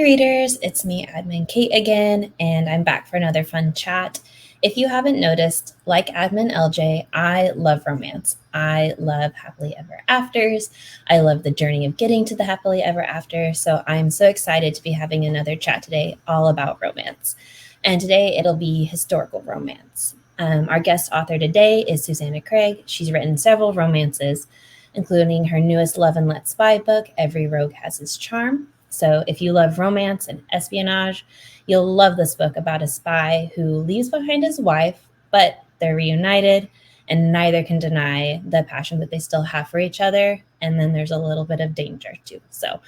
readers, it's me, Admin Kate again, and I'm back for another fun chat. If you haven't noticed, like Admin LJ, I love romance. I love happily ever afters. I love the journey of getting to the happily ever after. So I'm so excited to be having another chat today all about romance. And today it'll be historical romance. Our guest author today is Susanna Craig. She's written several romances, including her newest Love and Let Spy book, Every Rogue Has His Charm. So if you love romance and espionage, you'll love this book about a spy who leaves behind his wife, but they're reunited and neither can deny the passion that they still have for each other. And then there's a little bit of danger too. So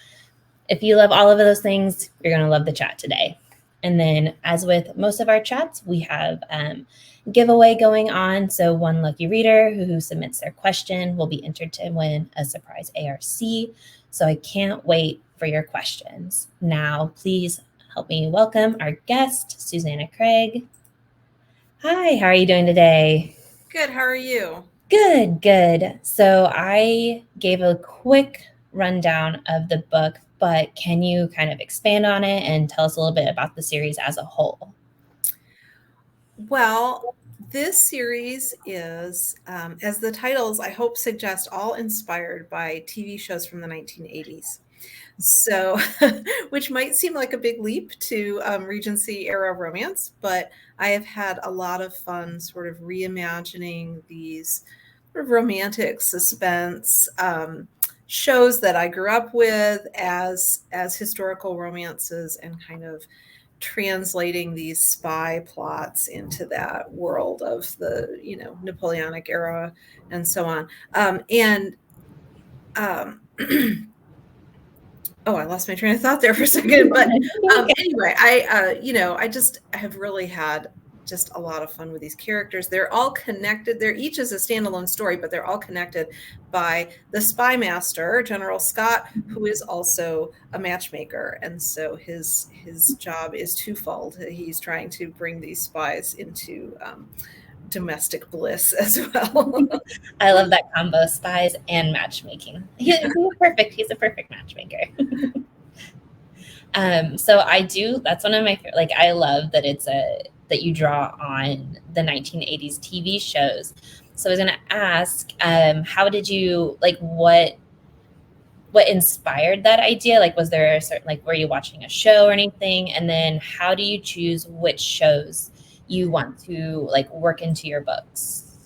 if you love all of those things, you're going to love the chat today. And then as with most of our chats, we have giveaway going on. So one lucky reader who submits their question will be entered to win a surprise ARC. So I can't wait for your questions. Now, please help me welcome our guest, Susanna Craig. Hi, how are you doing today? Good, how are you? Good. So I gave a quick rundown of the book, but can you kind of expand on it and tell us a little bit about the series as a whole? Well, this series is, as the titles, I hope, suggest, all inspired by TV shows from the 1980s. So, which might seem like a big leap to Regency era romance, but I have had a lot of fun sort of reimagining these sort of romantic suspense shows that I grew up with as historical romances and kind of translating these spy plots into that world of the, Napoleonic era and so on. Oh, I lost my train of thought there for a second. But anyway, I have really had just a lot of fun with these characters. They're all connected. They're each as a standalone story, but they're all connected by the spy master, General Scott, who is also a matchmaker. And so his job is twofold. He's trying to bring these spies into domestic bliss as well. I love that combo, spies and matchmaking. He's perfect. He's a perfect matchmaker. So that's one of my favorite, like, I love that that you draw on the 1980s TV shows. So I was going to ask, how did you, like, what inspired that idea? Like, was there a certain, like, were you watching a show or anything? And then how do you choose which shows you want to, like, work into your books?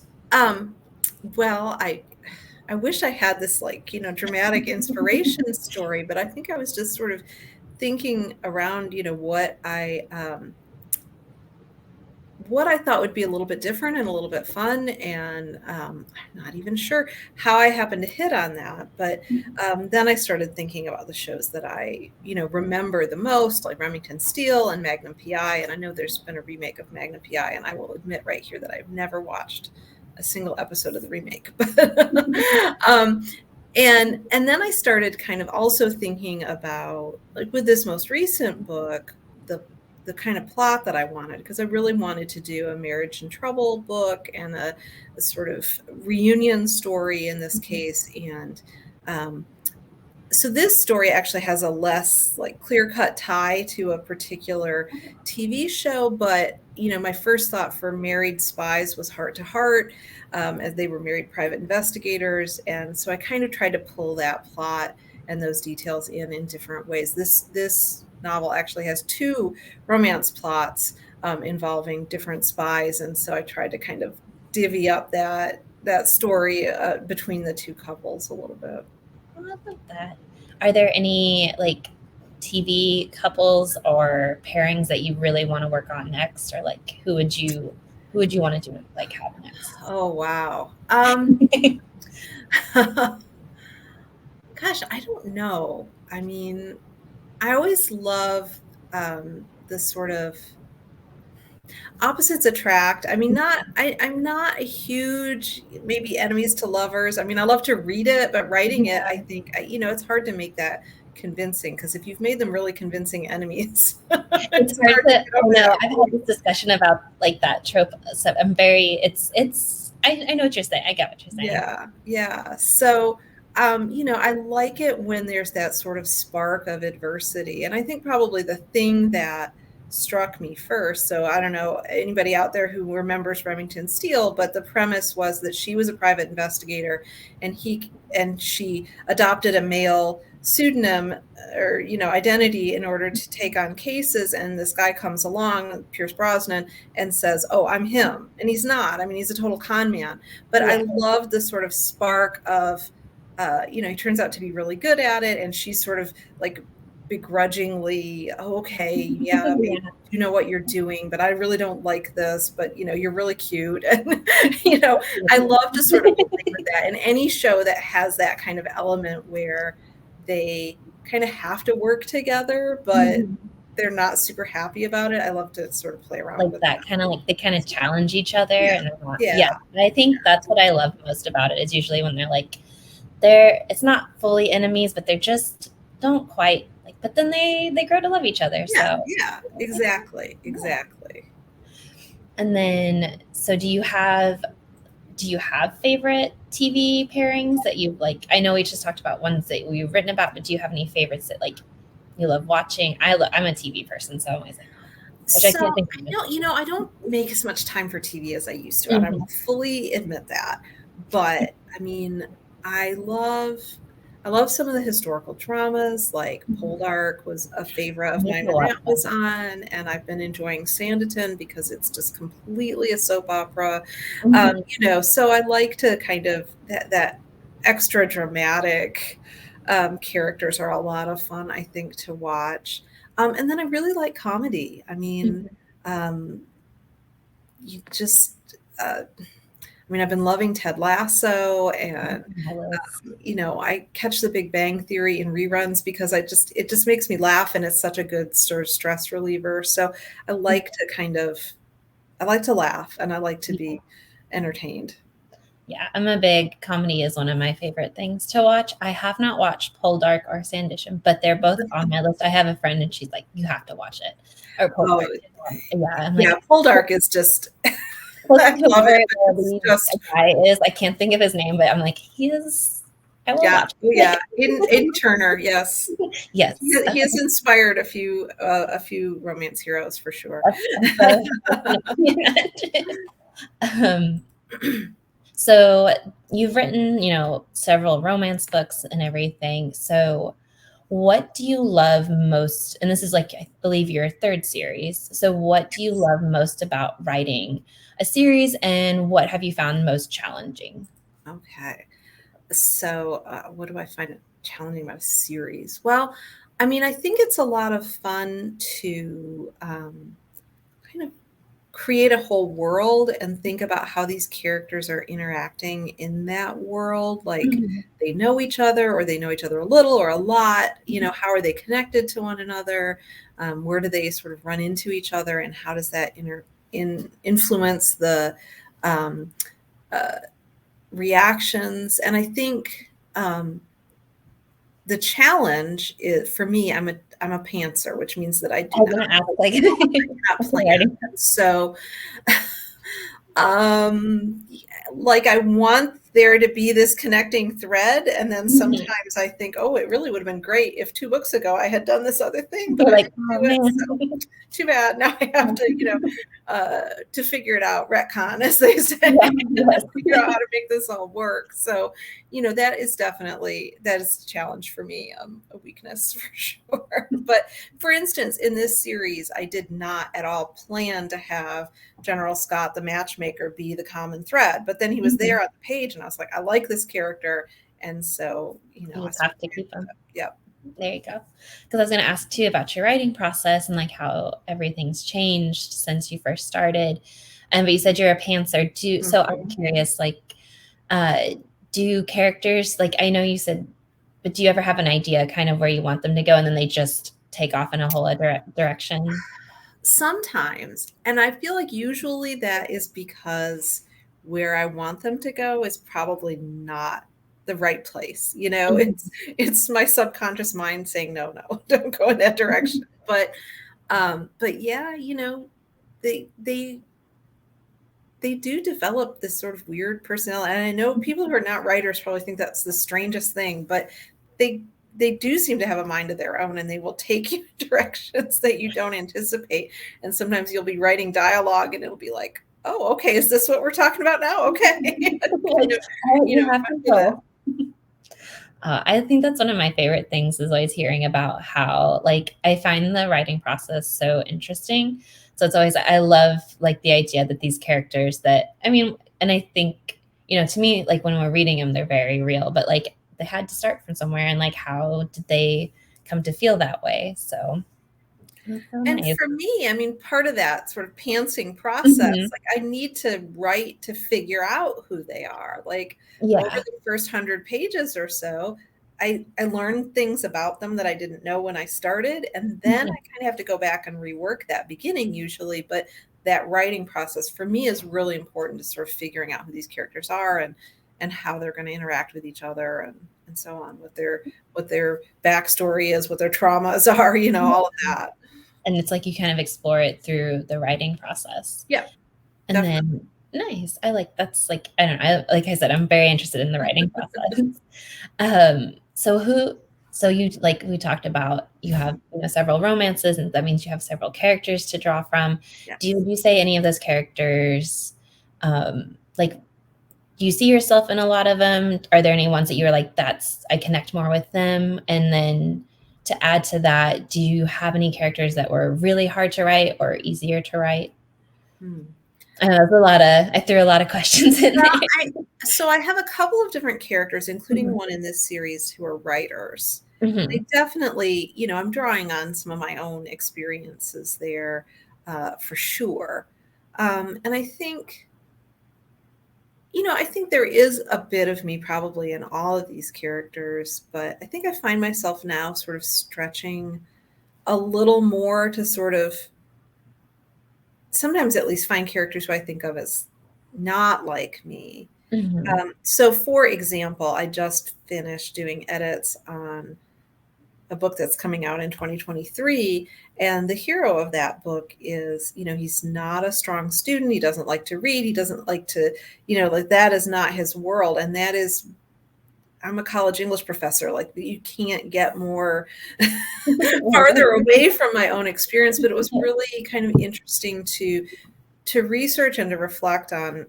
Well, I wish I had this, like, dramatic inspiration story, but I think I was just sort of thinking around, what I thought would be a little bit different and a little bit fun. And I'm not even sure how I happened to hit on that. But then I started thinking about the shows that I, remember the most, like Remington Steele and Magnum PI. And I know there's been a remake of Magnum PI, and I will admit right here that I've never watched a single episode of the remake. And then I started kind of also thinking about, like, with this most recent book, the kind of plot that I wanted, because I really wanted to do a marriage in trouble book and a sort of reunion story in this case. And so this story actually has a less, like, clear-cut tie to a particular TV show, but my first thought for Married Spies was Heart to Heart, as they were married private investigators. And so I kind of tried to pull that plot and those details in different ways. This novel actually has two romance plots involving different spies, and so I tried to kind of divvy up that story between the two couples a little bit. I love that. Are there any, like, TV couples or pairings that you really want to work on next, or, like, who would you want to do, like, have next? Oh, wow. Gosh, I don't know. I mean, I always love the sort of opposites attract. I mean, I'm not a huge, maybe enemies to lovers. I mean, I love to read it, but writing it, I think, it's hard to make that convincing, because if you've made them really convincing enemies, it's hard to, I've had this discussion about, like, that trope. So I know what you're saying. I get what you're saying. Yeah. So I like it when there's that sort of spark of adversity. And I think probably the thing that struck me first, so I don't know anybody out there who remembers Remington Steele, but the premise was that she was a private investigator and she adopted a male pseudonym or identity in order to take on cases, and this guy comes along, Pierce Brosnan, and says, oh, I'm him, and he's not. I mean, he's a total con man. But Yeah. I love the sort of spark of he turns out to be really good at it, and she's sort of like begrudgingly, oh, okay, yeah, maybe Yeah. you know what you're doing, but I really don't like this, but you're really cute. And I love to sort of believe that in any show that has that kind of element where they kind of have to work together, but Mhm. they're not super happy about it. I love to sort of play around Like with that kind of like they kind of challenge each other yeah, and they're not, yeah, yeah. I think that's what I love most about it is usually when they're like it's not fully enemies, but they're just don't quite like, but then they grow to love each other. yeah, So yeah, exactly, yeah. exactly. And then so do you have favorite TV pairings that you like? I know we just talked about ones that we've written about, but do you have any favorites that like you love watching? I'm a TV person, so I'm always like, which I So can't think I of. don't, I don't make as much time for TV as I used to, and I Mhm. will fully admit that. But I mean, I love, I love some of the historical dramas. Like Poldark was a favorite I of need mine to when watch that that. was on, and I've been enjoying Sanditon because it's just completely a soap opera. Mhm. So I like to kind of that extra dramatic characters are a lot of fun, I think, to watch. And then I really like comedy. I mean, Mhm. um, you just, I mean, I've been loving Ted Lasso, and My list. I catch The Big Bang Theory in reruns because it just makes me laugh, and it's such a good sort of stress reliever. So I like to I like to laugh, and I like to be entertained. Yeah, I'm a big comedy is one of my favorite things to watch. I have not watched Poldark or Sandition, but they're both on my list. I have a friend and she's like, "You have to watch it." Or Oh, Poldark. Yeah, I'm yeah, like, Poldark is just, close I to love where it. But it's the just, guy is. I can't think of his name, but I'm like, he is. I will yeah, watch oh yeah, it. Aiden Turner, yes. Yes. He has inspired a few romance heroes for sure. So, um, so you've written, several romance books and everything. So what do you love most? And this is like, I believe your third series. So what do you love most about writing a series and what have you found most challenging? Okay. So, what do I find challenging about a series? Well, I mean, I think it's a lot of fun to kind of create a whole world and think about how these characters are interacting in that world. Like Mhm. they know each other, or they know each other a little or a lot. How are they connected to one another? Where do they sort of run into each other, and how does that influence the um, uh, reactions? And I think the challenge is for me. I'm a pantser, which means that I I do was not, gonna ask like not what's the plan. writing? So Um, like I want there to be this connecting thread, and then Mhm. sometimes I think, oh, it really would have been great if 2 books ago I had done this other thing, but You're I like, didn't oh do it, so man. too bad. Now I have to, to figure it out, retcon, as they say, Yeah, yes. figure out how to make this all work. So, that is a challenge for me, a weakness for sure. But for instance, in this series, I did not at all plan to have General Scott, the matchmaker, be the common thread. But then he was Mhm. there on the page, and I was like, I like this character, and so You I just sort have of to ran keep with them. it. Yep. There you go. Because I was going to ask too about your writing process and like how everything's changed since you first started. And but you said you're a pantser. So I'm Mhm. curious, like, uh, do characters like I know you said, but do you ever have an idea kind of where you want them to go and then they just take off in a whole other direction? Sometimes, and I feel like usually that is because where I want them to go is probably not the right place. Mhm. It's my subconscious mind saying, no, no, don't go in that direction. But yeah, they they do develop this sort of weird personality. And I know people who are not writers probably think that's the strangest thing, but they they do seem to have a mind of their own, and they will take you directions that you don't anticipate. And sometimes you'll be writing dialogue and it'll be like, oh, okay, is this what we're talking about now? Okay. Like, Kind of, you have to fun for them. go. I think that's one of my favorite things is always hearing about how, like, I find the writing process so interesting. So it's always, I love like the idea that these characters that, I mean, and I think, to me, like when we're reading them, they're very real, but like they had to start from somewhere and like, how did they come to feel that way? So that's so And nice. for me, I mean, part of that sort of pantsing process, Mhm. like I need to write to figure out who they are. Like over Yeah. the first 100 pages or so, I learned things about them that I didn't know when I started. And then Mhm. I kind of have to go back and rework that beginning usually. But that writing process for me is really important to sort of figuring out who these characters are and how they're going to interact with each other and so on, what their backstory is, what their traumas are, all of that. And it's like you kind of explore it through the writing process. Yeah, And definitely. then nice. I like that's like I don't know. Like I said, I'm very interested in the writing process. So you like we talked about you have several romances, and that means you have several characters to draw from. Yes. Would you say any of those characters, like, do you see yourself in a lot of them? Are there any ones that you're like, that's I connect more with them? And then to add to that, do you have any characters that were really hard to write or easier to write? Hmm. I know that's a lot of I threw a lot of questions in Well, there. I have a couple of different characters, including Mhm. one in this series who are writers. They Mhm. definitely, I'm drawing on some of my own experiences there, for sure. And I think there is a bit of me probably in all of these characters, but I think I find myself now sort of stretching a little more to sort of sometimes at least find characters who I think of as not like me. Mhm. So, for example, I just finished doing edits on a book that's coming out in 2023. And the hero of that book is, he's not a strong student. He doesn't like to read. He doesn't like to, like that is not his world. And that is, I'm a college English professor. Like you can't get more farther away from my own experience. But it was really kind of interesting to research and to reflect on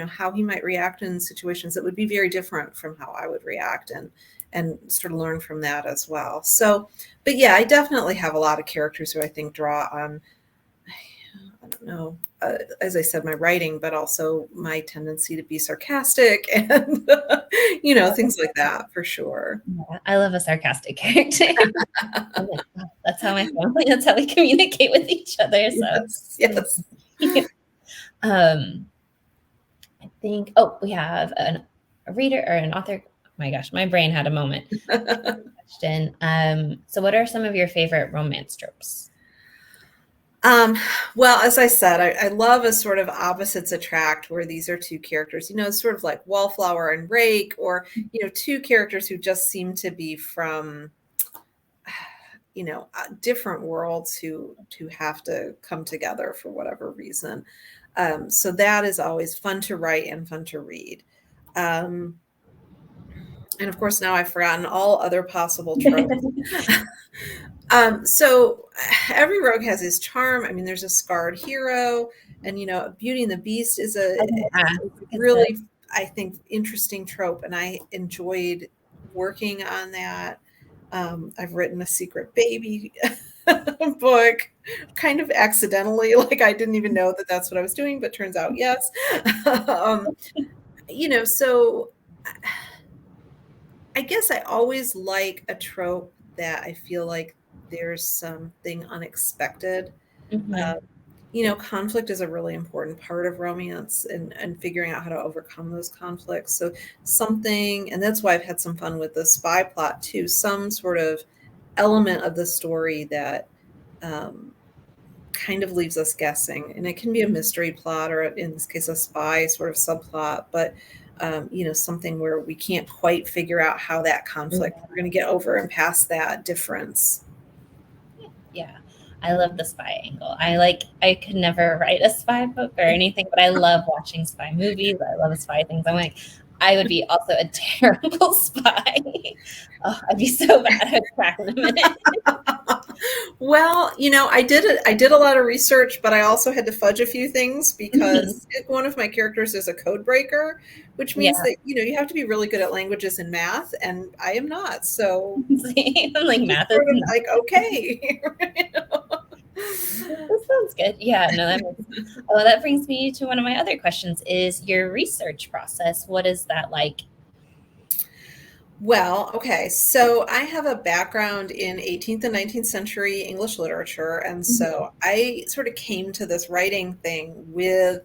how he might react in situations that would be very different from how I would react and sort of learn from that as well. So, but yeah, I definitely have a lot of characters who I think draw on, I don't know, as I said, my writing, but also my tendency to be sarcastic and things like that for sure. Yeah, I love a sarcastic character. I'm like, "Oh, that's how my family that's how we communicate with each other." So Yes, yes. um I think we have a reader or an author. Oh my gosh, my brain had a moment. Question. So what are some of your favorite romance tropes? Um, well, as I said, I love a sort of opposites attract where these are two characters, it's sort of like Wallflower and Rake, or, two characters who just seem to be from, different worlds who have to come together for whatever reason. So that is always fun to write and fun to read. Um, and of course, now I've forgotten all other possible tropes. So every rogue has his charm. I mean, there's a scarred hero, and Beauty and the Beast is Yeah, a it's a really, I think, interesting trope, and I enjoyed working on that. I've written a secret baby book, kind of accidentally, like I didn't even know that that's what I was doing, but turns out yes. um, so I guess I always like a trope that I feel like there's something unexpected. mhm. Uh, conflict is a really important part of romance and figuring out how to overcome those conflicts. So something, and that's why I've had some fun with the spy plot too, some sort of element of the story that um, kind of leaves us guessing. And it can be a mystery plot or in this case, a spy sort of subplot, but something where we can't quite figure out how that conflict, we're going to get over and past that difference. Yeah. I love the spy angle. I could never write a spy book or anything, but I love watching spy movies. I love spy things. I'm like, I would be also a terrible spy. Oh, I'd be so bad. I'd crack in a minute. Well, I did a lot of research, but I also had to fudge a few things because one of my characters is a code breaker, which means Yeah. that, you have to be really good at languages and math, and I am not. So See, I'm like, it's math is sort of not. like, okay. This sounds good. Yeah, no, well, that brings me to one of my other questions is your research process. What is that like? Well, okay. So I have a background in 18th and 19th century English literature, and Mhm. so I sort of came to this writing thing with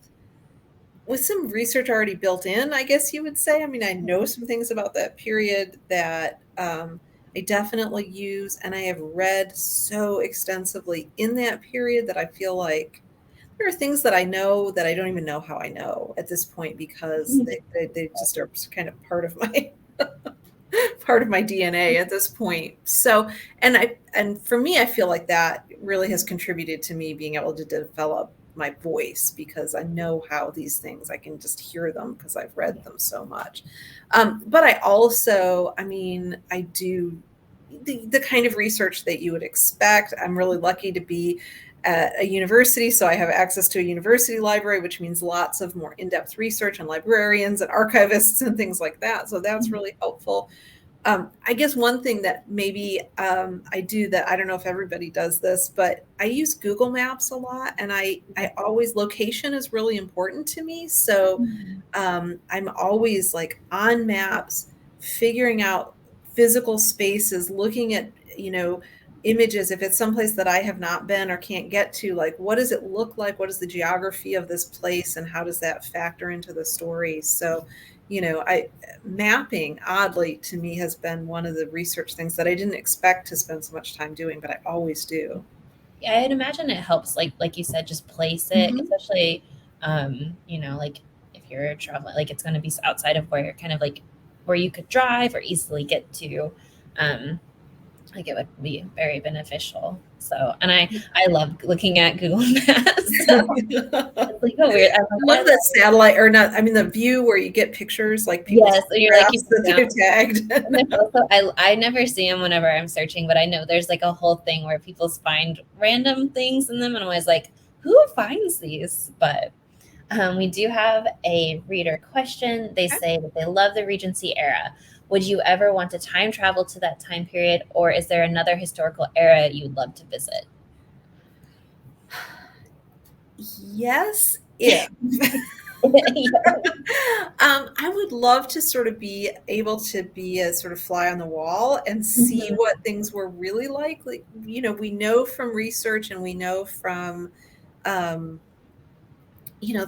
some research already built in, I guess you would say. I mean, I know some things about that period that I definitely use, and I have read so extensively in that period that I feel like there are things that I know that I don't even know how I know at this point because they just are kind of part of my part of my DNA at this point. So, and for me, I feel like that really has contributed to me being able to develop my voice because I know how these things, I can just hear them because I've read them so much. But I also, I mean, I do the kind of research that you would expect. I'm really lucky to be at a university, so I have access to a university library, which means lots of more in-depth research and librarians and archivists and things like that. So that's really helpful. I guess one thing that maybe I do that I don't know if everybody does this, but I use Google Maps a lot, and I always location is really important to me. So I'm always like on maps, figuring out physical spaces, looking at images. If it's someplace that I have not been or can't get to, like what does it look like? What is the geography of this place, and how does that factor into the story? So I mapping oddly to me has been one of the research things that I didn't expect to spend so much time doing, but I always do. Yeah, I'd imagine it helps, like you said, just place it, Hmm. especially, like if you're traveling, like it's going to be outside of where kind of like where you could drive or easily get to. Um, like it would be very beneficial. So, and I love looking at Google Maps. So it's like a weird. I'm like, I I love love that satellite, or not, I mean, the view where you get pictures like people's yes. So you're like you photographs can that down. they've And there's tagged. also I never see them whenever I'm searching, but I know there's like a whole thing where people find random things in them, and I'm always like, who finds these? But we do have a reader question. They say that they love the Regency era. Would you ever want to time travel to that time period, or is there another historical era you'd love to visit? Yes, if. Yeah. I would love to sort of be able to be a sort of fly on the wall and see Mhm. what things were really like. Like, we know from research and we know from, um,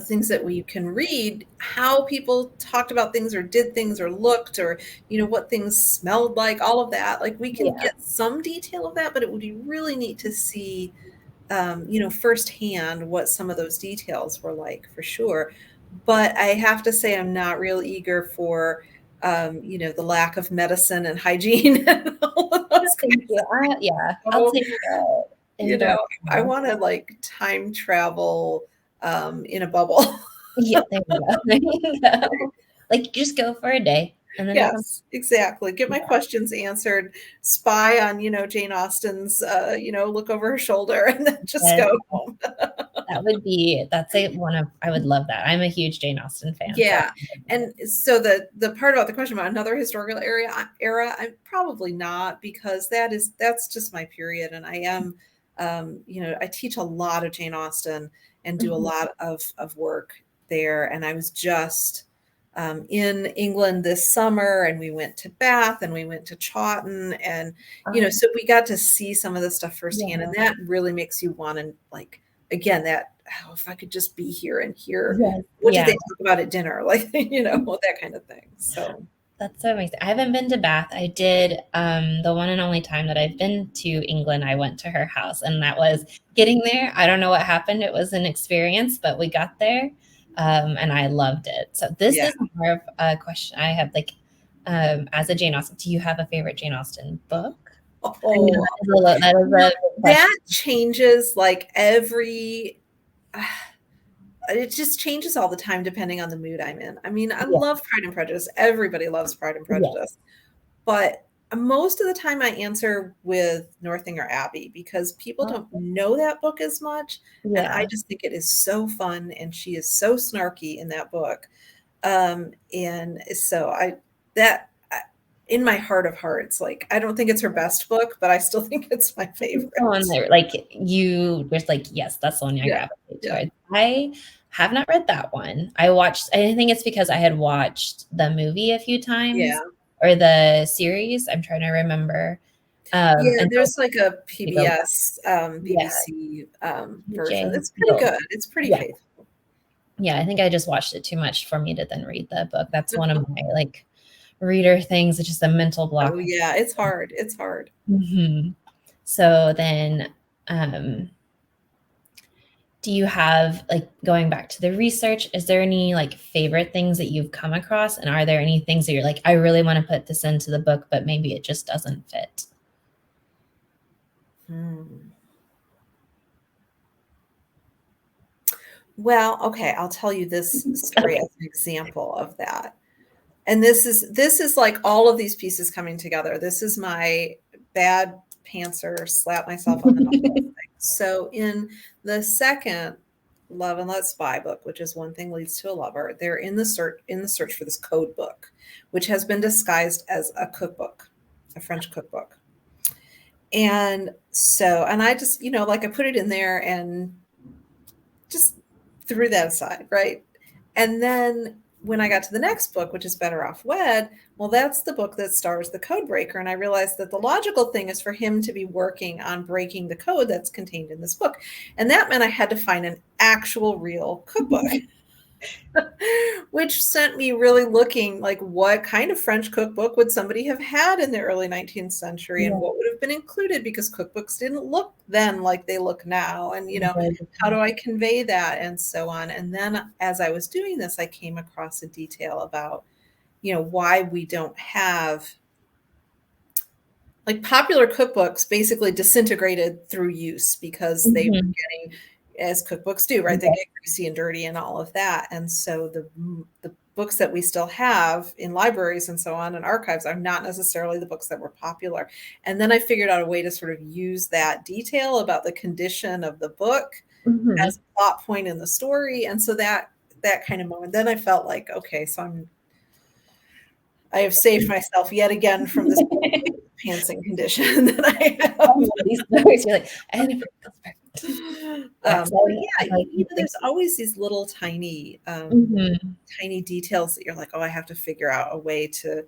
things that we can read how people talked about things or did things or looked or, what things smelled like, all of that. Like we can Yeah. get some detail of that, but it would be really neat to see firsthand what some of those details were like for sure. But I have to say, I'm not real eager for, the lack of medicine and hygiene and all of No, those thank kinds you. of things. I'll So, take you indoor. know, I want to like time travel in a bubble. Yeah, there you go. There you go. Like just go for a day and then come. Yes, exactly. Get my Yeah. questions answered, spy on, Jane Austen's, look over her shoulder and then just Yes, go home. that's a one of I would love that. I'm a huge Jane Austen fan, so Yeah, and so the part about the question about another historical era, I'm probably not because that's just my period, and I am, I teach a lot of Jane Austen and do a Mhm. lot of work there, and I was just in England this summer, and we went to Bath and we went to Chawton, and Um, so we got to see some of this stuff firsthand, and yeah. that really makes you want to like again that. Oh, if I could just be here and hear Yes. what did Yeah. they talk about at dinner? Like, that kind of thing. So, That's so amazing. I haven't been to Bath. I did the one and only time that I've been to England, I went to her house, and that was getting there. I don't know what happened. It was an experience, but we got there, and I loved it. So this yeah. is more of a question I have, like, as a Jane Austen. Do you have a favorite Jane Austen book? Oh, That is a big question. that changes like it just changes all the time depending on the mood I'm in. I mean, I Yeah. love Pride and Prejudice. Everybody loves Pride and Yeah. Prejudice. But most of the time I answer with Northanger Abbey because people don't know that book as much. And I Yeah. just think it is so fun and she is so snarky in that book. And so that in my heart of hearts, like I don't think it's her best book, but I still think it's my favorite. One that, like, you were like, yes, that's the one I Yeah. gravitate Yeah. towards. I have not read that one. I think it's because I had watched the movie a few times Yeah. or the series. I'm trying to remember. Yeah, And there's like a take a PBS, yeah, BBC version. DJ It's pretty Hill. good. It's pretty Yeah. faithful. Yeah, I think I just watched it too much for me to then read the book. That's one of my like reader things. It's just a mental block. Oh yeah, it's hard. It's hard. Mm-hmm. So then, do you have, like, going back to the research, is there any like favorite things that you've come across? And are there any things that you're like, I really want to put this into the book, but maybe it just doesn't fit? Well, okay, I'll tell you this story as an example of that. And this is like all of these pieces coming together. This is my bad pantser slap myself on the knuckles thing. So in the second Love and Let Spy book, which is One Thing Leads to a Lover, they're in the search for this code book, which has been disguised as a cookbook, a French cookbook. And so, and I just, like I put it in there and just threw that aside, right? And then when I got to the next book, which is Better Off Wed, well, that's the book that stars the code breaker. And I realized that the logical thing is for him to be working on breaking the code that's contained in this book. And that meant I had to find an actual real cookbook. Which sent me really looking like what kind of French cookbook would somebody have had in the early 19th century and what would have been included, because cookbooks didn't look then like they look now. And, how do I convey that and so on. And then as I was doing this, I came across a detail about, why we don't have like popular cookbooks basically disintegrated through use because they were getting, as cookbooks do, right? They get greasy and dirty and all of that. And so the books that we still have in libraries and so on and archives are not necessarily the books that were popular. And then I figured out a way to sort of use that detail about the condition of the book as a plot point in the story. And so that kind of moment, then I felt like, okay, so I have saved myself yet again from this pantsing condition that I have. These stories, you're like, I never there's always these little tiny tiny details that you're like, oh, I have to figure out a way to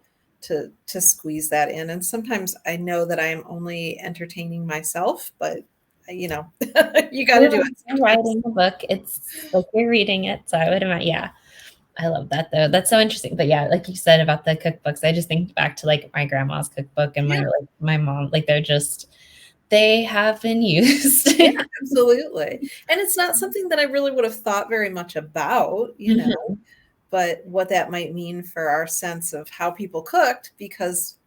squeeze that in. And sometimes I know that I am only entertaining myself, but you got to do it. You're writing a book. It's like you're reading it. So I would imagine, yeah. I love that though. That's so interesting. But yeah, like you said about the cookbooks, I just think back to like my grandma's cookbook and my mom, like they have been used. Yeah, absolutely. And it's not something that I really would have thought very much about, but what that might mean for our sense of how people cooked, because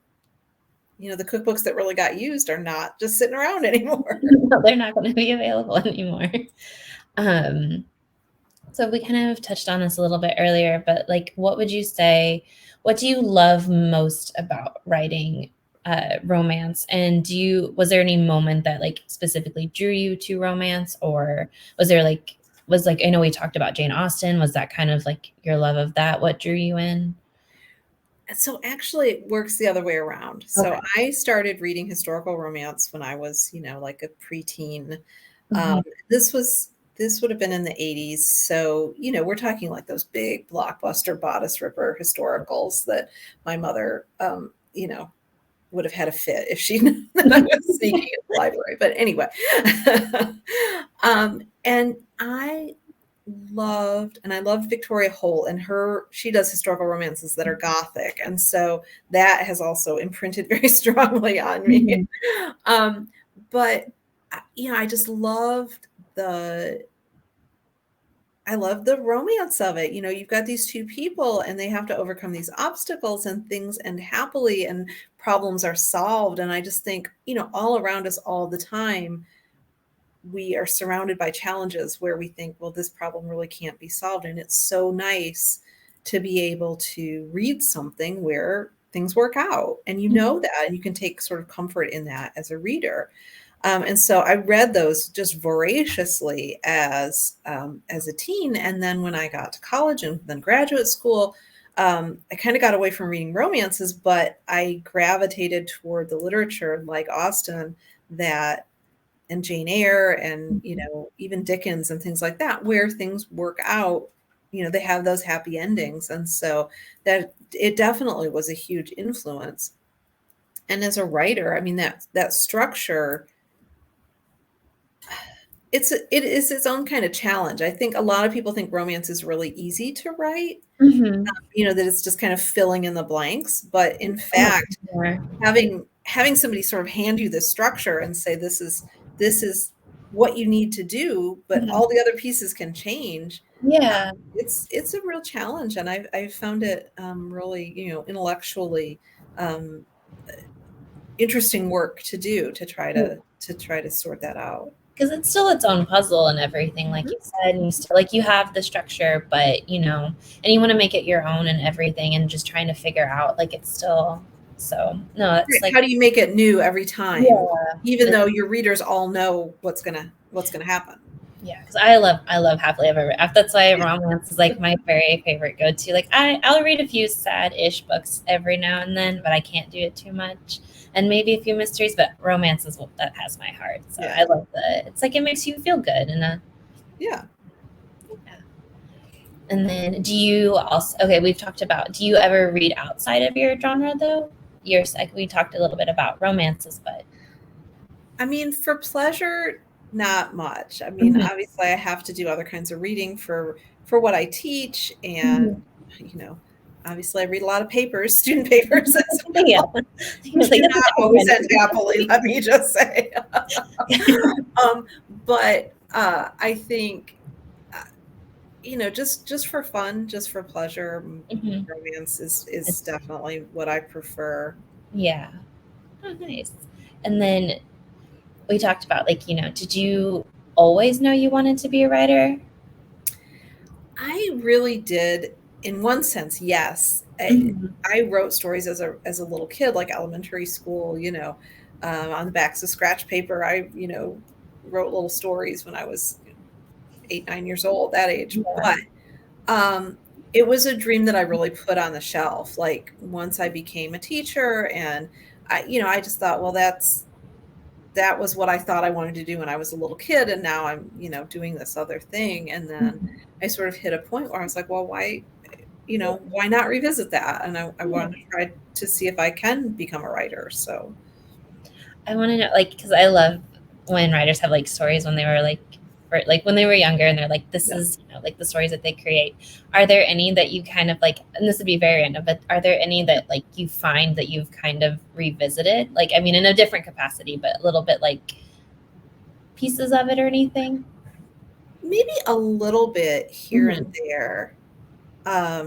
the cookbooks that really got used are not just sitting around anymore. No, they're not going to be available anymore. So we kind of touched on this a little bit earlier, but like, what would you say, what do you love most about writing romance? And was there any moment that like specifically drew you to romance, or was I know we talked about Jane Austen. Was that kind of like your love of that? What drew you in? So actually it works the other way around. So I started reading historical romance when I was, like a preteen. This would have been in the 80s. So, we're talking like those big blockbuster bodice ripper historicals that my mother, would have had a fit if she knew that I was sneaking in the library. But anyway, and I loved Victoria Holt, and she does historical romances that are Gothic. And so that has also imprinted very strongly on me. But, I just loved I love the romance of it. You've got these two people and they have to overcome these obstacles and things end happily and problems are solved. And I just think, all around us all the time, we are surrounded by challenges where we think, well, this problem really can't be solved. And it's so nice to be able to read something where things work out. And that, and you can take sort of comfort in that as a reader. And so I read those just voraciously as a teen. And then when I got to college and then graduate school, I kind of got away from reading romances, but I gravitated toward the literature like Austen and Jane Eyre and, even Dickens and things like that, where things work out, they have those happy endings. And so that it definitely was a huge influence. And as a writer, I mean, that structure, it is its own kind of challenge. I think a lot of people think romance is really easy to write, that it's just kind of filling in the blanks. But in fact, having somebody sort of hand you this structure and say, this is what you need to do, but all the other pieces can change. Yeah. It's a real challenge. And I've found it really, intellectually interesting work to do to try to sort that out. Because it's still its own puzzle and everything, like you said, and you still, like, you have the structure, but and you want to make it your own and everything, and just trying to figure out, like, it's still, so no, it's like, how do you make it new every time, even though your readers all know what's gonna happen? Yeah, because I love happily ever after. That's why romance is like my very favorite go-to. Like I'll read a few sad-ish books every now and then, but I can't do it too much. And maybe a few mysteries, but romance is what that has my heart. So I love it's like it makes you feel good and yeah. And then do you also, we've talked about, do you ever read outside of your genre though? We talked a little bit about romances, but I mean, for pleasure, not much. I mean, obviously I have to do other kinds of reading for what I teach. And, obviously I read a lot of papers, student papers. Yeah. Do not always end happily, let me just say. But I think, just for fun, just for pleasure, romance is definitely what I prefer. Yeah. Oh, nice. And then we talked about, like, did you always know you wanted to be a writer? I really did, in one sense, yes. I wrote stories as a little kid, like elementary school, on the backs of scratch paper. I, wrote little stories when I was 8, 9 years old, that age. Yeah. But it was a dream that I really put on the shelf. Like once I became a teacher and I just thought, well, that was what I thought I wanted to do when I was a little kid. And now I'm, doing this other thing. And then I sort of hit a point where I was like, well, why not revisit that? And I wanted to try to see if I can become a writer. So I want to know, like, because I love when writers have like stories when they were when they were younger, and they're like, this is, like the stories that they create. Are there any that you kind of like, and this would be very random, but are there any that like you find that you've kind of revisited? Like, I mean, in a different capacity, but a little bit like pieces of it or anything? Maybe a little bit here and there. I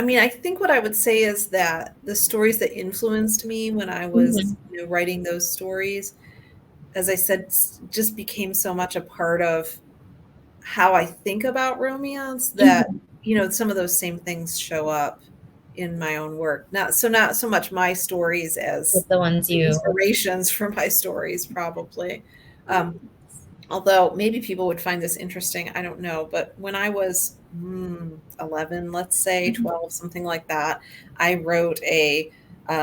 mean, I think what I would say is that the stories that influenced me when I was writing those stories, as I said, just became so much a part of how I think about romance that, some of those same things show up in my own work. Not so much my stories as the ones inspirations for my stories, probably. Although maybe people would find this interesting, I don't know. But when I was 11, let's say 12, something like that, I wrote a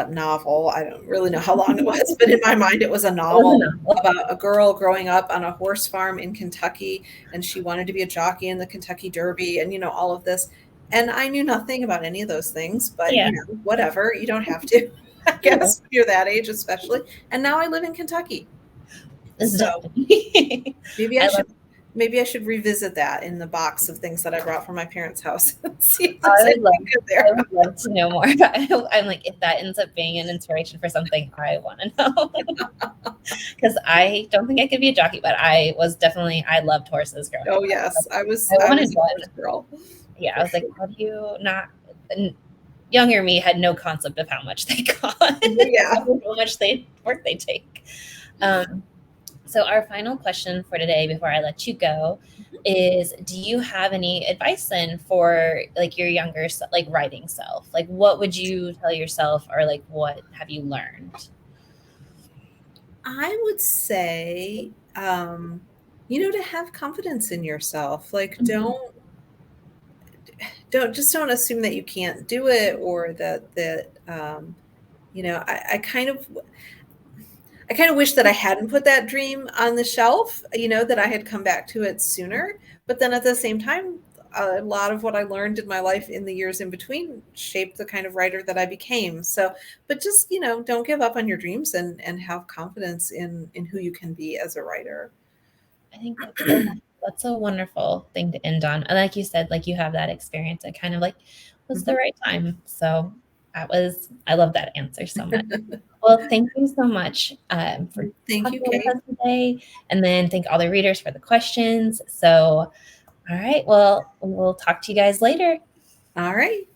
novel. I don't really know how long it was, but in my mind, it was a novel about a girl growing up on a horse farm in Kentucky, and she wanted to be a jockey in the Kentucky Derby, and all of this. And I knew nothing about any of those things, but whatever. You don't have to, I guess, when you're that age, especially. And now I live in Kentucky. So maybe I should maybe I should revisit that in the box of things that I brought from my parents' house and see if I there's would love, anything good there. I would love to know more. I'm like, if that ends up being an inspiration for something, I want to know. Because I don't think I could be a jockey, but I loved horses growing Oh up. yes, I I wanted was a one. horse girl Yeah, I for was like, sure. how do you not? And younger me had no concept of how much they cost, Yeah. how much work they take. Um, so our final question for today, before I let you go, is: do you have any advice then for like your younger, like writing self? Like, what would you tell yourself, or like, what have you learned? I would say, to have confidence in yourself. Like, Mhm. don't assume that you can't do it, or I kind of wish that I hadn't put that dream on the shelf, that I had come back to it sooner. But then at the same time, a lot of what I learned in my life in the years in between shaped the kind of writer that I became. So, but just, don't give up on your dreams, and have confidence in who you can be as a writer. I think that's a wonderful thing to end on. And like you said, like you have that experience. It kind of like was the Mhm. right time. So I love that answer so much. Well, thank you so much for Thank talking you, with Kate. us today. And then thank all the readers for the questions. So, all right. Well, we'll talk to you guys later. All right.